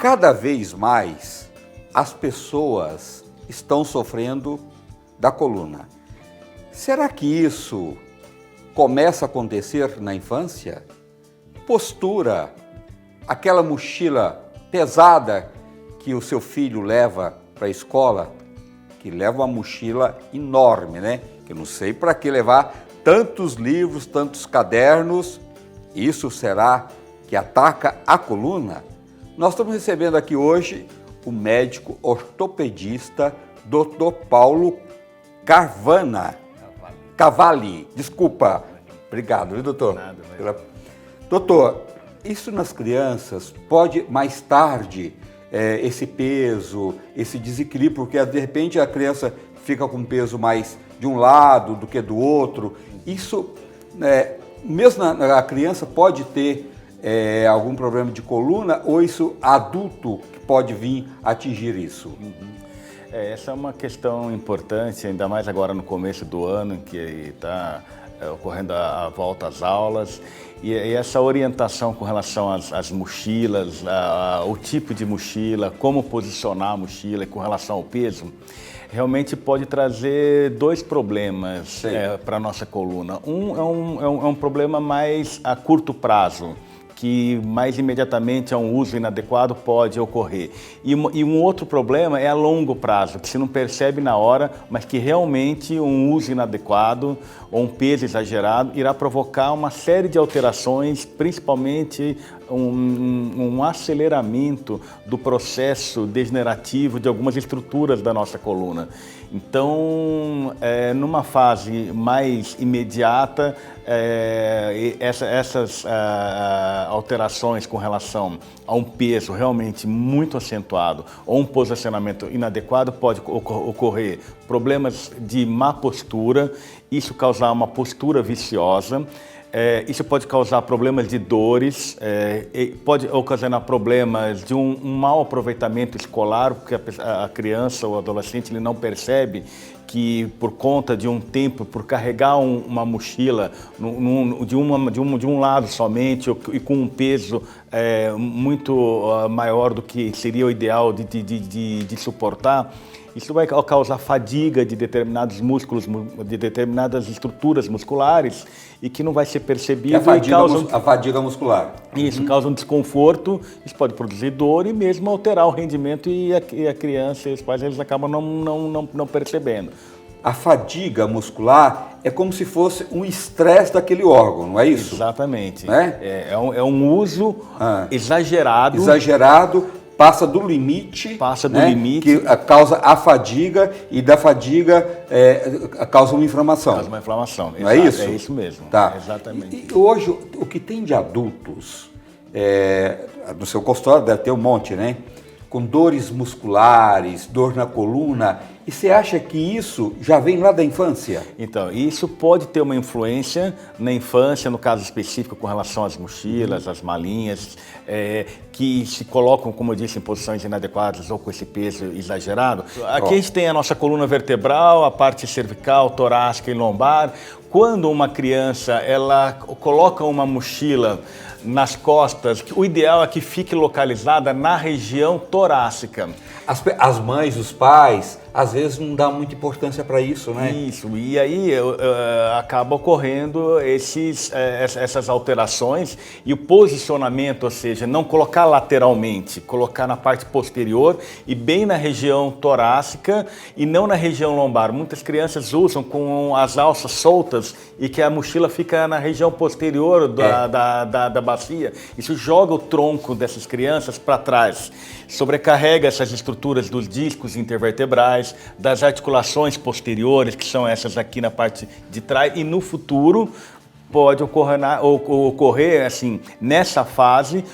Cada vez mais as pessoas estão sofrendo da coluna. Será que isso começa a acontecer na infância? Postura, aquela mochila pesada que o seu filho leva para a escola, que leva uma mochila enorme, né? Que eu não sei para que levar tantos livros, tantos cadernos. Isso será que ataca a coluna? Nós estamos recebendo aqui hoje o médico ortopedista Dr. Paulo Cavalli. Desculpa. Obrigado, viu, doutor? Nada. Doutor, isso nas crianças pode mais tarde, esse peso, esse desequilíbrio, porque de repente a criança fica com peso mais de um lado do que do outro. Isso, mesmo a criança pode ter algum problema de coluna, ou isso adulto que pode vir atingir isso? Essa é uma questão importante, ainda mais agora no começo do ano, em que está ocorrendo a volta às aulas, e essa orientação com relação às mochilas, o tipo de mochila, como posicionar a mochila com relação ao peso, realmente pode trazer dois problemas para a nossa coluna. Um é um problema mais a curto prazo, que mais imediatamente um uso inadequado pode ocorrer. E um outro problema é a longo prazo, que se não percebe na hora, mas que realmente um uso inadequado ou um peso exagerado irá provocar uma série de alterações, principalmente um aceleramento do processo degenerativo de algumas estruturas da nossa coluna. Então, numa fase mais imediata, essas alterações com relação a um peso realmente muito acentuado ou um posicionamento inadequado pode ocorrer problemas de má postura, isso causar uma postura viciosa. Isso pode causar problemas de dores, pode ocasionar problemas de um mau aproveitamento escolar, porque a criança ou adolescente ele não percebe que por conta de um tempo, por carregar uma mochila de um lado somente e com um peso muito maior do que seria o ideal de suportar, isso vai causar fadiga de determinados músculos, de determinadas estruturas musculares e que não vai ser percebido. A fadiga muscular. Isso causa um desconforto, isso pode produzir dor e mesmo alterar o rendimento e a criança e os pais eles acabam não percebendo. A fadiga muscular é como se fosse um estresse daquele órgão, não é isso? Exatamente. Né? É um uso exagerado. Passa do limite, que causa a fadiga e da fadiga causa uma inflamação. Causa uma inflamação, não é isso? É isso mesmo, tá. Exatamente. E hoje, o que tem de adultos, no seu consultório deve ter um monte, né? Com dores musculares, dor na coluna, e você acha que isso já vem lá da infância? Então, isso pode ter uma influência na infância, no caso específico com relação às mochilas, às malinhas, que se colocam, como eu disse, em posições inadequadas ou com esse peso exagerado. Aqui a gente tem a nossa coluna vertebral, a parte cervical, torácica e lombar. Quando uma criança ela coloca uma mochila nas costas, o ideal é que fique localizada na região torácica. As mães, os pais, às vezes não dão muita importância para isso, né? Isso, e aí acaba ocorrendo essas alterações e o posicionamento, ou seja, não colocar lateralmente, colocar na parte posterior e bem na região torácica e não na região lombar. Muitas crianças usam com as alças soltas e que a mochila fica na região posterior da bacia. Isso joga o tronco dessas crianças para trás, sobrecarrega essas estruturas dos discos intervertebrais, das articulações posteriores, que são essas aqui na parte de trás, e no futuro pode ocorrer assim, nessa fase,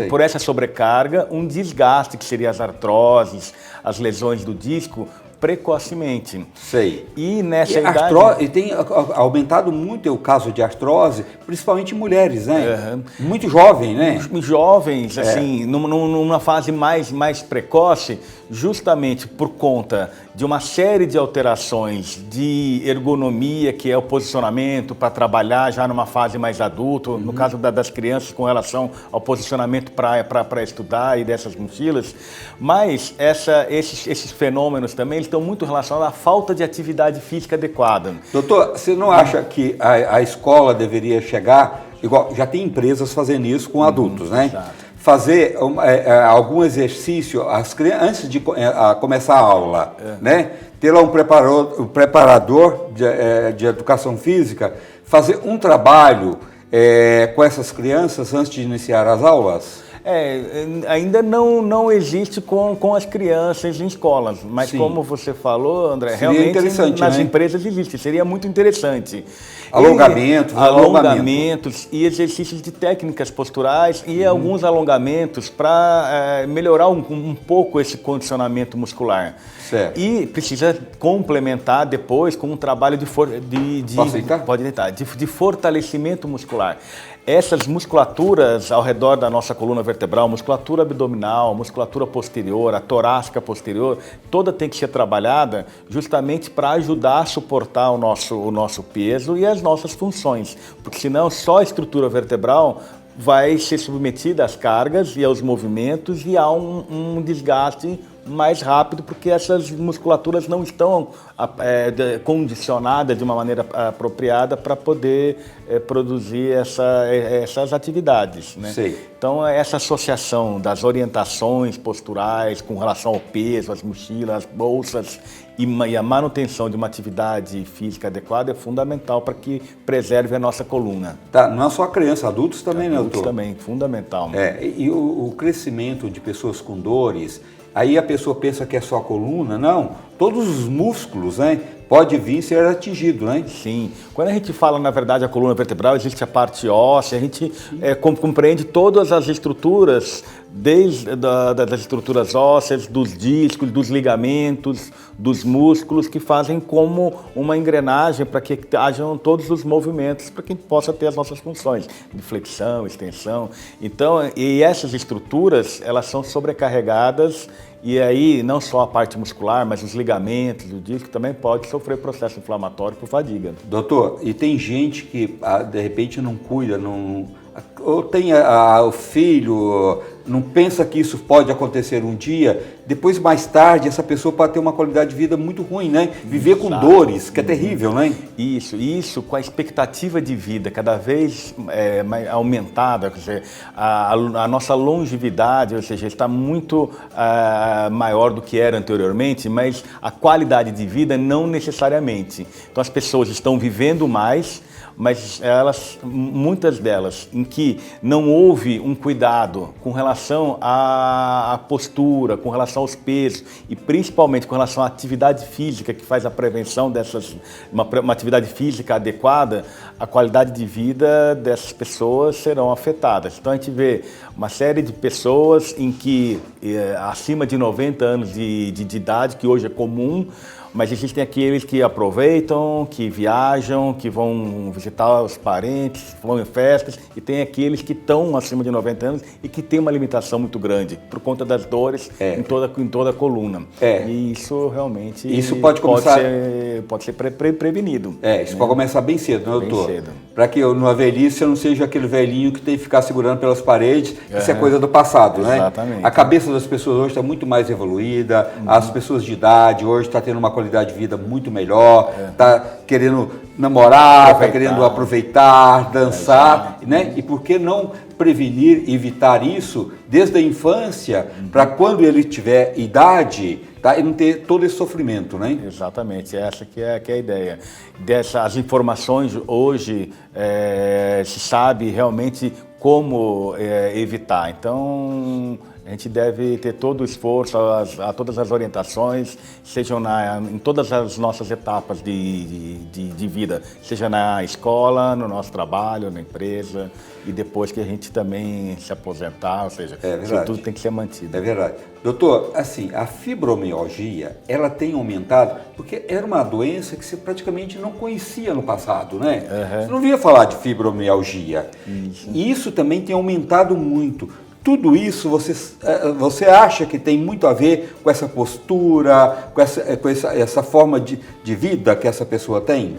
por essa sobrecarga, um desgaste, que seria as artroses, as lesões do disco, precocemente. Sei. E nessa idade... E tem aumentado muito o caso de artrose, principalmente em mulheres, né? Muito jovem, né? Jovens, assim, numa fase mais precoce, justamente por conta de uma série de alterações de ergonomia, que é o posicionamento para trabalhar já numa fase mais adulto, no caso das crianças com relação ao posicionamento para estudar e dessas mochilas, mas esses fenômenos também estão muito relacionados à falta de atividade física adequada. Doutor, você não acha que a escola deveria chegar, igual já tem empresas fazendo isso com adultos, né? Exato. Fazer algum exercício antes de começar a aula, né? Ter lá um preparador de educação física, fazer um trabalho com essas crianças antes de iniciar as aulas? Ainda não existe com as crianças em escolas, mas Sim. Como você falou, André, Seria realmente interessante, nas né? empresas existe, seria muito interessante. Alongamentos e exercícios de técnicas posturais e alguns alongamentos para melhorar um pouco esse condicionamento muscular. Certo. E precisa complementar depois com um trabalho de fortalecimento muscular. Essas musculaturas ao redor da nossa coluna vertebral, musculatura abdominal, musculatura posterior, a torácica posterior, toda tem que ser trabalhada justamente para ajudar a suportar o nosso peso e as nossas funções, porque senão só a estrutura vertebral vai ser submetida às cargas e aos movimentos e há um desgaste mais rápido, porque essas musculaturas não estão condicionadas de uma maneira apropriada para poder produzir essas atividades, né? Sei. Então, essa associação das orientações posturais com relação ao peso, as mochilas, as bolsas e a manutenção de uma atividade física adequada é fundamental para que preserve a nossa coluna. Tá, não é só criança, adultos também, né, Adultos doutor? também, fundamental. E o crescimento de pessoas com dores, aí a pessoa pensa que é só a coluna, não, todos os músculos, né, pode vir ser atingido, né? Sim. Quando a gente fala, na verdade, a coluna vertebral, existe a parte óssea, a gente compreende todas as estruturas, desde das estruturas ósseas, dos discos, dos ligamentos, dos músculos, que fazem como uma engrenagem para que hajam todos os movimentos, para que a gente possa ter as nossas funções de flexão, extensão. Então, e essas estruturas, elas são sobrecarregadas. E aí, não só a parte muscular, mas os ligamentos, o disco também pode sofrer processo inflamatório por fadiga. Doutor, e tem gente que de repente não cuida, ou tem o filho, não pensa que isso pode acontecer um dia, depois mais tarde essa pessoa pode ter uma qualidade de vida muito ruim, né? Viver com dores, que é terrível, né? Isso com a expectativa de vida cada vez mais aumentada, quer dizer, a nossa longevidade, ou seja, está muito maior do que era anteriormente, mas a qualidade de vida não necessariamente. Então as pessoas estão vivendo mais, mas muitas delas, em que não houve um cuidado com relação à postura, com relação aos pesos e principalmente com relação à atividade física que faz a prevenção uma atividade física adequada, a qualidade de vida dessas pessoas serão afetadas. Então a gente vê uma série de pessoas em que acima de 90 anos de idade, que hoje é comum, mas existem aqueles que aproveitam, que viajam, que vão visitar os parentes, vão em festas, e tem aqueles que estão acima de 90 anos e que têm uma limitação muito grande por conta das dores em toda a coluna. E isso realmente pode ser prevenido. Isso pode começar bem cedo, né, doutor? Bem cedo. Para que na velhice eu não seja aquele velhinho que tem que ficar segurando pelas paredes, isso é coisa do passado, né? Exatamente. A cabeça das pessoas hoje está muito mais evoluída, as pessoas de idade hoje estão tendo uma qualidade de vida muito melhor, está querendo namorar, está querendo aproveitar, dançar, né? E por que não prevenir, evitar isso desde a infância, para quando ele tiver idade, tá? E não ter todo esse sofrimento, né? Exatamente, essa que é a ideia. As informações hoje se sabe realmente como evitar. Então, a gente deve ter todo o esforço, todas as orientações, sejam em todas as nossas etapas de vida, seja na escola, no nosso trabalho, na empresa e depois que a gente também se aposentar, ou seja, isso tudo tem que ser mantido. É verdade. Doutor, assim, a fibromialgia, ela tem aumentado, porque era uma doença que você praticamente não conhecia no passado, né? Você não via falar de fibromialgia. E isso também tem aumentado muito. tudo isso você acha que tem muito a ver com essa postura, com essa forma de vida que essa pessoa tem?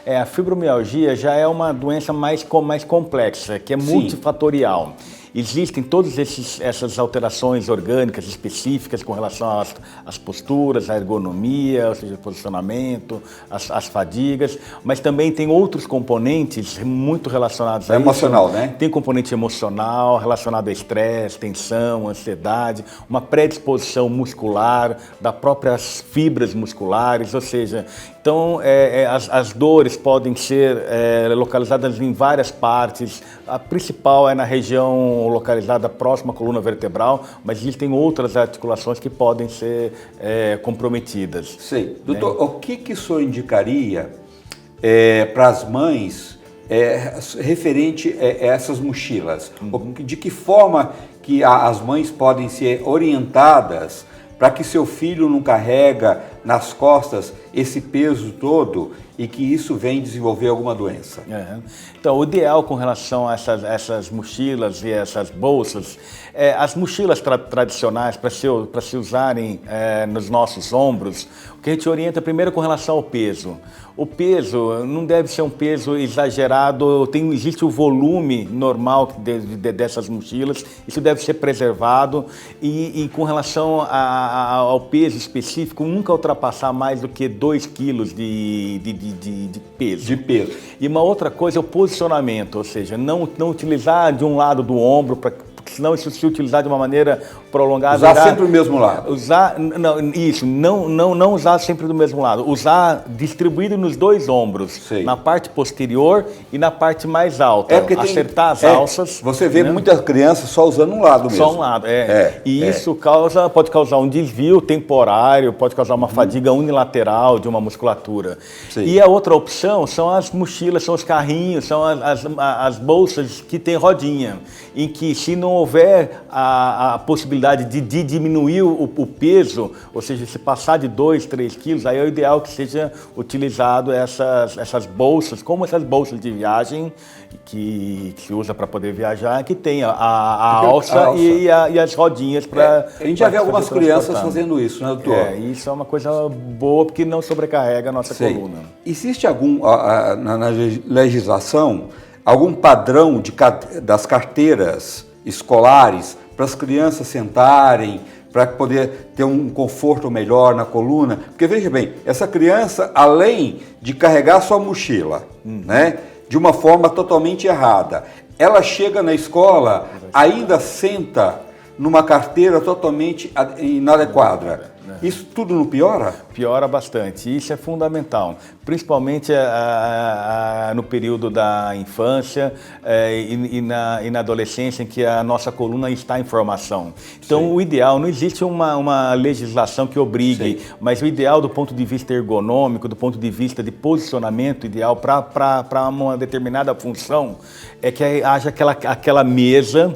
A fibromialgia já é uma doença mais complexa, que é multifatorial. Existem todas essas alterações orgânicas específicas com relação às posturas, à ergonomia, ou seja, posicionamento, às fadigas, mas também tem outros componentes muito relacionados a isso. Emocional, né? Tem componente emocional relacionado a estresse, tensão, ansiedade, uma predisposição muscular, das próprias fibras musculares, ou seja, então as dores podem ser localizadas em várias partes. A principal é na região localizada próxima à coluna vertebral, mas existem outras articulações que podem ser comprometidas. Sei. Doutor, o que o senhor indicaria para as mães referente a essas mochilas? De que forma que as mães podem ser orientadas para que seu filho não carrega nas costas esse peso todo e que isso vem desenvolver alguma doença? Então, o ideal com relação a essas mochilas e essas bolsas, as mochilas tradicionais para se usarem nos nossos ombros, o que a gente orienta primeiro com relação ao peso. O peso não deve ser um peso exagerado, existe o volume normal dessas mochilas, isso deve ser preservado e com relação ao peso específico, nunca ultrapassar mais do que 2 quilos de peso. E uma outra coisa é o posicionamento, ou seja, não utilizar de um lado do ombro, porque senão isso se utilizar de uma maneira prolongada... Usar sempre o mesmo lado. Não usar sempre do mesmo lado. Usar distribuído nos 2 ombros, Sei. na parte posterior e na parte mais alta. Acertar as alças. Você vê muitas crianças só usando um lado mesmo. Só um lado, isso pode causar um desvio temporário, pode causar uma fadiga unilateral de uma musculatura. Sim. E a outra opção são as mochilas, são os carrinhos, são as bolsas que tem rodinha, em que se não houver a possibilidade de diminuir o peso, ou seja, se passar de 2, 3 quilos, aí é o ideal que seja utilizado essas bolsas, como essas bolsas de viagem que se usa para poder viajar, que tem a alça e as rodinhas para... A gente já vê algumas crianças fazendo isso, né, doutor? Isso é uma coisa boa, porque não sobrecarrega a nossa coluna. Existe na legislação algum padrão das carteiras escolares para as crianças sentarem, para poder ter um conforto melhor na coluna? Porque veja bem, essa criança, além de carregar sua mochila, né, de uma forma totalmente errada, ela chega na escola, ainda senta numa carteira totalmente inadequada. Isso tudo não piora? Piora bastante. Isso é fundamental, principalmente no período da infância e na adolescência, em que a nossa coluna está em formação. Então, o ideal, não existe uma legislação que obrigue, mas o ideal do ponto de vista ergonômico, do ponto de vista de posicionamento ideal para uma determinada função, é que haja aquela mesa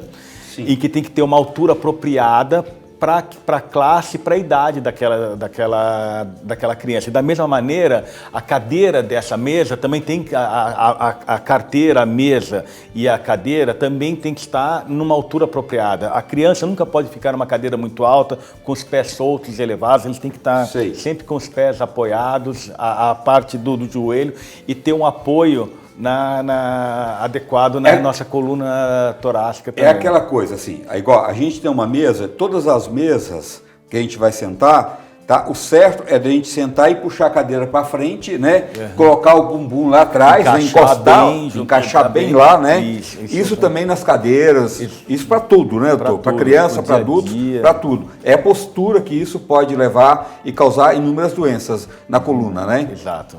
em que tem que ter uma altura apropriada para a classe, para a idade daquela criança. E da mesma maneira, a cadeira dessa mesa também tem que, a carteira, a mesa e a cadeira também tem que estar numa altura apropriada. A criança nunca pode ficar numa cadeira muito alta, com os pés soltos e elevados, eles têm que estar sempre com os pés apoiados, a parte do joelho, e ter um apoio adequado na nossa coluna torácica também. É aquela coisa assim, igual a gente tem uma mesa, todas as mesas que a gente vai sentar, tá? O certo é de a gente sentar e puxar a cadeira para frente, né? Colocar o bumbum lá atrás, encaixar bem lá, né? Isso também nas cadeiras, isso para tudo, né, doutor? Para criança, para adultos, para tudo. É a postura que isso pode levar e causar inúmeras doenças na coluna, né? Exato.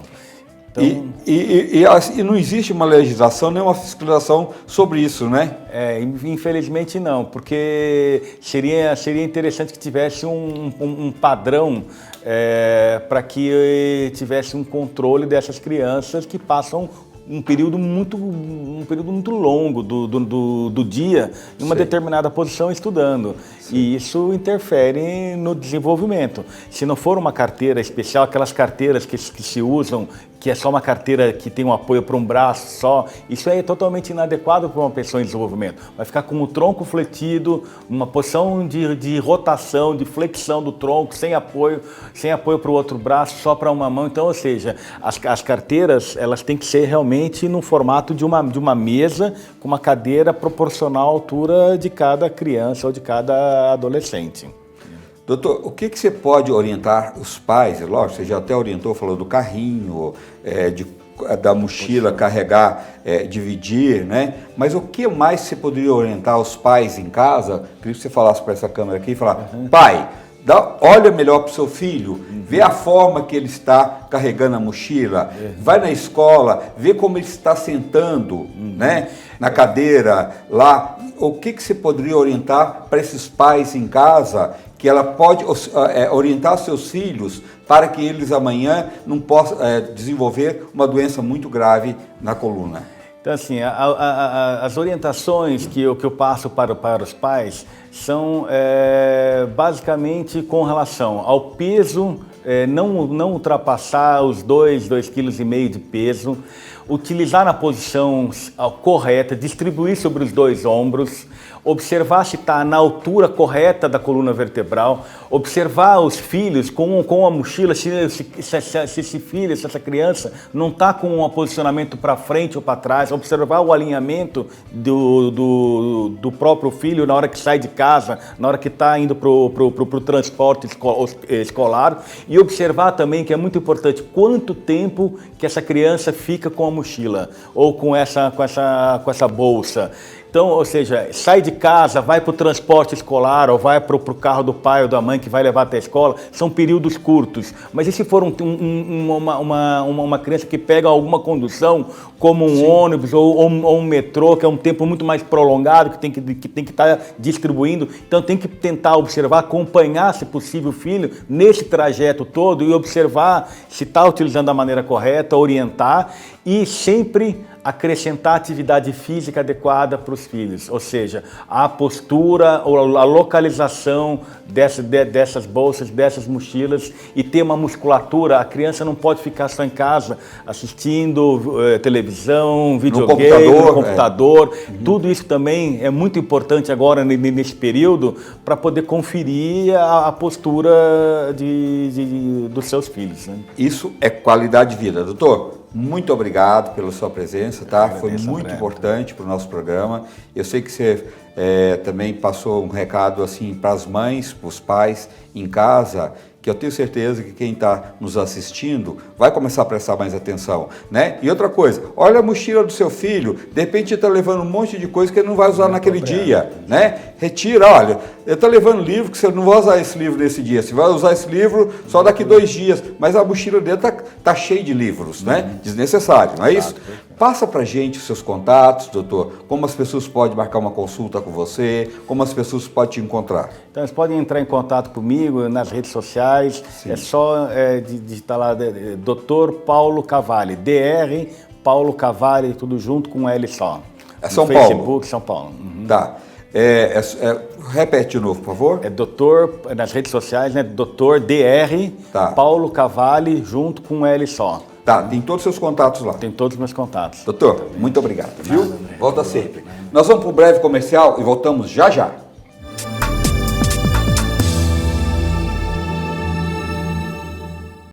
Então... E não existe uma legislação, nem uma fiscalização sobre isso, né? Infelizmente não, porque seria interessante que tivesse um padrão para que tivesse um controle dessas crianças que passam um período muito longo do dia em uma determinada posição estudando. e isso interfere no desenvolvimento. Se não for uma carteira especial, aquelas carteiras que se usam, que é só uma carteira que tem um apoio para um braço só, isso aí é totalmente inadequado para uma pessoa em desenvolvimento. Vai ficar com o tronco fletido, uma posição de rotação, de flexão do tronco, sem apoio para o outro braço, só para uma mão. Então, ou seja, as carteiras, elas têm que ser realmente no formato de uma mesa, com uma cadeira proporcional à altura de cada criança ou de cada adolescente. Doutor, o que você pode orientar os pais? Lógico, você já até orientou, falou do carrinho, da mochila, carregar, dividir, né? Mas o que mais você poderia orientar os pais em casa? Queria que você falasse para essa câmera aqui e falar, pai, olha melhor para o seu filho, vê a forma que ele está carregando a mochila, vai na escola, vê como ele está sentando, né, na cadeira lá. O que você poderia orientar para esses pais em casa, que ela pode orientar seus filhos para que eles amanhã não possam desenvolver uma doença muito grave na coluna? Então, assim, as orientações que eu passo para os pais são basicamente com relação ao peso, não ultrapassar os 2,5 kg de peso, utilizar na posição correta, distribuir sobre os 2 ombros, observar se está na altura correta da coluna vertebral, observar os filhos com a mochila, se esse filho, se essa criança não está com um posicionamento para frente ou para trás, observar o alinhamento do próprio filho na hora que sai de casa, na hora que está indo para o transporte escolar, e observar também, que é muito importante, quanto tempo que essa criança fica com a mochila ou com essa bolsa. Então, ou seja, sai de casa, vai para o transporte escolar ou vai para o carro do pai ou da mãe que vai levar até a escola, são períodos curtos. Mas e se for uma criança que pega alguma condução, como um ônibus ou um metrô, que é um tempo muito mais prolongado, que tem que estar distribuindo, então tem que tentar observar, acompanhar, se possível, o filho nesse trajeto todo e observar se está utilizando da maneira correta, orientar e sempre acrescentar atividade física adequada para os filhos, ou seja, a postura ou a localização dessas bolsas, dessas mochilas, e ter uma musculatura. A criança não pode ficar só em casa assistindo televisão, videogame, no computador. Tudo isso também é muito importante agora nesse período para poder conferir a postura dos seus filhos, né? Isso é qualidade de vida, doutor. Muito obrigado pela sua presença, tá? Foi muito importante para o nosso programa. Eu sei que você também passou um recado assim para as mães, para os pais em casa, que eu tenho certeza que quem está nos assistindo vai começar a prestar mais atenção, né? E outra coisa, olha a mochila do seu filho, de repente ele está levando um monte de coisa que ele não vai usar naquele dia, né? Retira, olha, ele está levando livro que você não vai usar esse livro nesse dia, você vai usar esse livro só daqui 2 dias, mas a mochila dele tá cheia de livros, né? Desnecessário, não é isso? Passa para a gente os seus contatos, doutor, como as pessoas podem marcar uma consulta com você, como as pessoas podem te encontrar. Então, eles podem entrar em contato comigo nas redes sociais. Sim. É só digitar lá, Dr. Paulo Cavalli, Dr. Paulo Cavalli, tudo junto com L só. É São Paulo? Facebook, São Paulo. Uhum. Tá. Repete de novo, por favor. É doutor, nas redes sociais, né? Dr. Dr. Paulo Cavalli, junto com L só. Tá, tem todos os seus contatos lá. Tem todos os meus contatos. Doutor, muito obrigado, viu? Volta sempre. Nós vamos para um breve comercial e voltamos já já.